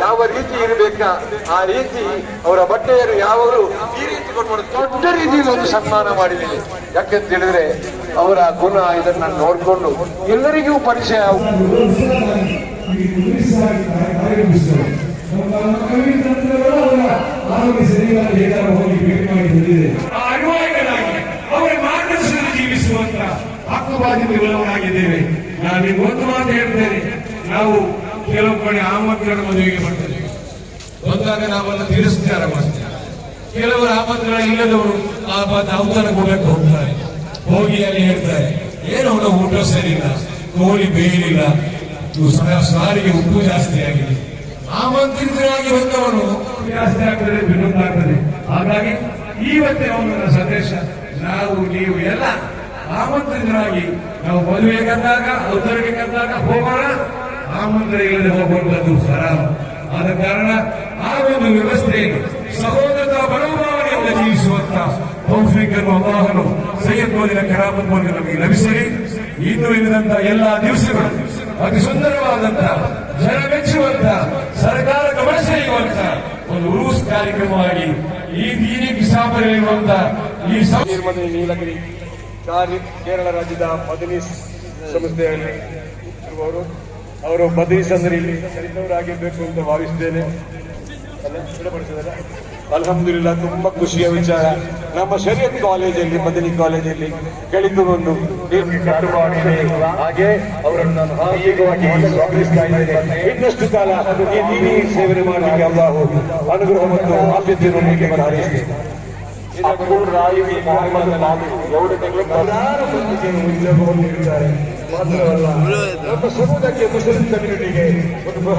ಯಾವ ರೀತಿ ಇರಬೇಕಾ ಆ ರೀತಿ ಅವರ ಬಟ್ಟೆಯನ್ನು ಯಾವಾಗಲೂ ಈ ರೀತಿ ಕೊಟ್ಟು ದೊಡ್ಡ ರೀತಿಯಲ್ಲಿ ಒಂದು ಸನ್ಮಾನ ಮಾಡಿದ್ದೀನಿ. ಯಾಕೆಂತ ಹೇಳಿದ್ರೆ ಅವರ ಗುಣ ಇದನ್ನ ನೋಡಿಕೊಂಡು ಎಲ್ಲರಿಗೂ ಪರಿಚಯ. ಅವರ ಮಾರ್ಗದರ್ಶನ ಜೀವಿಸುವಂತ ಹಕ್ಕುಬಾಧ್ಯತೆಗಳಾಗಿದ್ದೇವೆ. ನಾನು ಒಂದು ಮಾತು ಹೇಳ್ತೇನೆ, ನಾವು ಕೆಲವು ಕಡೆ ಆಮಂತ್ರಣ ಮದುವೆಗೆ ಬರ್ತೇವೆ, ಬಂದಾಗ ನಾವನ್ನ ತಿರಸ್ಕಾರ ಮಾಡ್ತೇವೆ. ಕೆಲವರು ಆಮಂತ್ರಣ ಇಲ್ಲದವರು ಆ ಔತಣ ಕೊಡಕ್ಕೆ ಹೋಗ್ತಾರೆ, ಹೋಗಿ ಅಲ್ಲಿ ಹೇಳ್ತಾರೆ ಏನು ಅವನ ಊಟ ಸರಿ ಇಲ್ಲ, ಕೋಳಿ ಬೇಯಿಲ್ಲ, ಸಾರಿಗೆ ಉಪ್ಪು ಜಾಸ್ತಿ ಆಗಿದೆ. ಆಮಂತ್ರಿತರಾಗಿ ಬಂದವನು ಜಾಸ್ತಿ ಆಗ್ತದೆ, ವಿನೋದ ಆಗ್ತದೆ. ಹಾಗಾಗಿ ಇವತ್ತಿನ ಒಂದು ಸಂದೇಶ, ನಾವು ನೀವು ಎಲ್ಲ ಆಮಂತ್ರಿತರಾಗಿ ನಾವು ಮದುವೆ ಕರೆದಾಗ ಔತಣಕ್ಕೆ ಕರೆದಾಗ ಹೋಗೋಣ, ಆಮಂತ್ರಣ ಇಲ್ಲದೆ ಹೋಗುವಂತದ್ದು ಸರಾಮ. ಆದ ಕಾರಣ ಆ ಒಂದು ವ್ಯವಸ್ಥೆಯನ್ನು ಸಹೋದರತಾ ಮನೋಭಾವನೆಯಿಂದ ಜೀವಿಸುವಂತ ತೌಫೀಕನ್ನು ಅಲ್ಲಾಹನು ಸೈಯದ್ ಮೋದಿನ ಕರಾಮತ್ ಮೂಲಕ ನಮಗೆ ಲಭಿಸಲಿ. ಇನ್ನು ಇಳಿದಂತ ಎಲ್ಲಾ ದಿವಸಗಳು ಅತಿ ಸುಂದರವಾದಂತ ಜನ ಮೆಚ್ಚುವಂತ ಸರ್ಕಾರ ಗಮನ ಸೆಳೆಯುವಂತ ಒಂದು ಉರುಸ್ ಕಾರ್ಯಕ್ರಮವಾಗಿ ಈ ದೀನಿ ಕಿಸಾಪಲ್ಲಿರುವಂತ ಈ ನೀಲಗಿರಿ ಕೇರಳ ರಾಜ್ಯದ ಮದನೀಸ್ ಸಂಸ್ಥೆಯಲ್ಲಿ ಇರುವವರು, ಅವರು ಮದನೀಸ್ ಅಂದ್ರೆ ಇಲ್ಲಿ ಕಲಿತವರಾಗಿರ್ಬೇಕು ಅಂತ ಭಾವಿಸ್ತೇನೆ. ಅಲ್ಹಮ್ದುಲಿಲ್ಲಾ, ತುಂಬಾ ಖುಷಿಯ ವಿಚಾರ. ನಮ್ಮ ಶರೀಯತ್ ಕಾಲೇಜಲ್ಲಿ, ಮದನಿ ಕಾಲೇಜಲ್ಲಿ ಕಲಿತುಕೊಂಡು ಹಾಗೆ ಅವರನ್ನು ನಾನು ಹಾರ್ದಿಕವಾಗಿ ಸ್ವಾಗತಿಸ್ತಾ ಇದ್ದೇನೆ. ಇನ್ನಷ್ಟು ಕಾಲ ಈ ದೀನಿ ಸೇವನೆ ಮಾಡಲಿಕ್ಕೆ ಅಲ್ಲಾಹು ಅನುಗ್ರಹ ಮತ್ತು ಆದ್ಯತೆಯನ್ನು ನೀಡಲಿಕ್ಕೆ ಹಾರೈಸ್ತೇನೆ. ಉದ್ಯೋಗವನ್ನು ನೀಡಿದ್ದಾರೆ. ಮಾತ್ರವಲ್ಲ, ನಮ್ಮ ಸಮುದಾಯಕ್ಕೆ, ಮುಸ್ಲಿಂ ಕಮ್ಯುನಿಟಿಗೆ ಒಂದು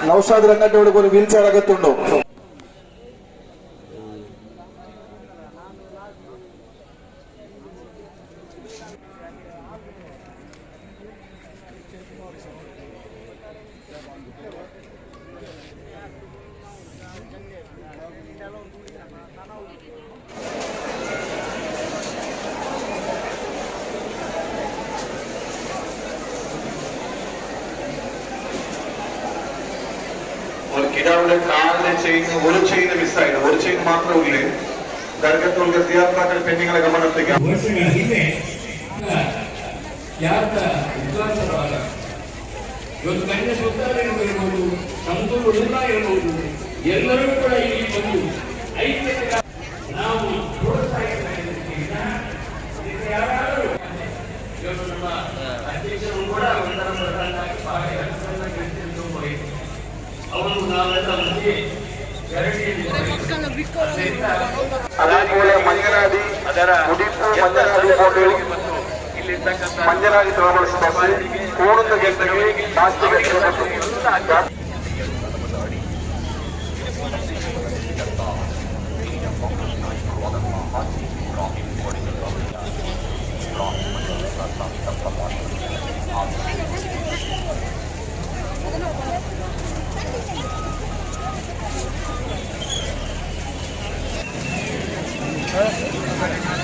నౌషాద్ రంగంటి కొన్ని వీల్ చైర్ అగత్తుండు. ഇതവിടെ കാലിന്റെ ചെയിൻ ഒരു ചെയിൻ മിസ്സായിരുന്നു, ഒരു ചെയിൻ മാത്രമേ ഉള്ളൂ. ദർഗത്തുള്ള സിയാർത്താക്കൾ പെണ്ണുങ്ങളെ ഗമനത്തേക്ക് ವರ್ಷಗಳ ಹಿಂದೆ ಯಾರ ವಿದ್ವಾಂಸರಾದ ಇವತ್ತು ಕನ್ಯಾ ಸುತ್ತಾರರು ಇರಬಹುದು, ಸಂತೂರು ಉಲ್ಲಾ ಇರಬಹುದು, ಎಲ್ಲರೂ ಕೂಡ ಇಲ್ಲಿ ಬಂದು ಐಕ್ಯತೆ ನಾವು ಪ್ರೋತ್ಸಾಹಿಸಬೇಕಿಲ್ಲ. ಯಾರು ಇವತ್ತು ನಮ್ಮ ಅಧ್ಯಕ್ಷರು ಕೂಡ ಒಂದರ ಪ್ರಧಾನವಾಗಿ ಬಹಳ ಅವರು ನಾವೆಲ್ಲ ಮುಂದೆ അതേപോലെ മഞ്ഞനാടി ഉടിപ്പ് മഞ്ഞനാടി ബോർഡുകൾ മഞ്ഞനാടി ട്രാവൽസ് ബസ് കൂടുന്ന കേന്ദ്രങ്ങളിൽ Gracias.